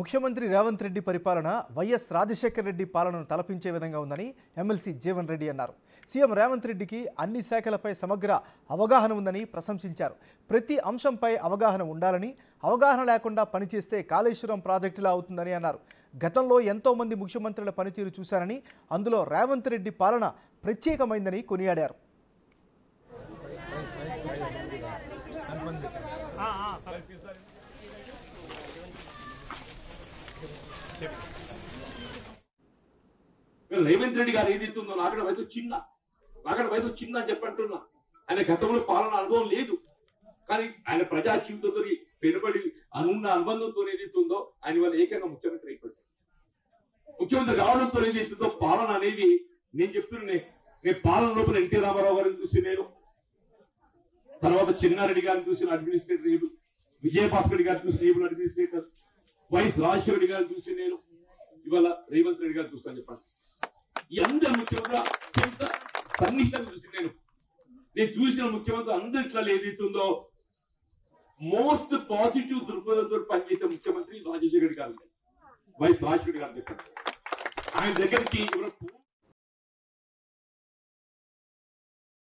ముఖ్యమంత్రి రేవంత్ రెడ్డి పరిపాలన వైఎస్ రాజశేఖర రెడ్డి పాలనను తలపించే విధంగా ఉందని ఎమ్మెల్సీ జీవన్ రెడ్డి అన్నారు. సీఎం రేవంత్ రెడ్డికి అన్ని శాఖలపై సమగ్ర అవగాహన ఉందని ప్రశంసించారు. ప్రతి అంశంపై అవగాహన ఉండాలని, అవగాహన లేకుండా పనిచేస్తే కాళేశ్వరం ప్రాజెక్టులా అవుతుందని అన్నారు. గతంలో ఎంతో మంది ముఖ్యమంత్రుల పనితీరు చూశారని, అందులో రేవంత్ రెడ్డి పాలన ప్రత్యేకమైందని కొనియాడారు. రేవంత్ రెడ్డి గారు ఏదైతుందో నాగడ వయసు చిన్న అని చెప్పంటున్నా. ఆయన గతంలో పాలన అనుభవం లేదు, కానీ ఆయన ప్రజా జీవితంతో పెనుబడి అనున్న అనుబంధంతో ఏదైతుందో ఆయన వల్ల ఏకంగా ముఖ్యమంత్రి అయిపోయింది. ముఖ్యమంత్రి కావడంతో ఏదైతుందో పాలన అనేది నేను చెప్తున్నా. నేను పాలన లోపల ఎన్టీ రామారావు గారిని చూసి, నేను తర్వాత చిన్నారెడ్డి గారిని చూసిన అడ్మినిస్ట్రేటర్, విజయభాస్కర్ గారిని చూసి able administrator, YS Rajasekhara Reddy గారిని చూసి నేను ఇవాళ రేవంత్ రెడ్డి గారు చూస్తాను చెప్పండి. ఈ అందరు ముఖ్యమంత్రి ఎంత సన్నిహితంగా చూసి నేను చూసిన ముఖ్యమంత్రి అందరిట్లో ఏదైతుందో మోస్ట్ పాజిటివ్ దృక్పథంతో పనిచేసే ముఖ్యమంత్రి రాజశేఖర రెడ్డి గారు, వైఎస్ రాజశేఖర రెడ్డి గారు చెప్పండి. ఆయన దగ్గరికి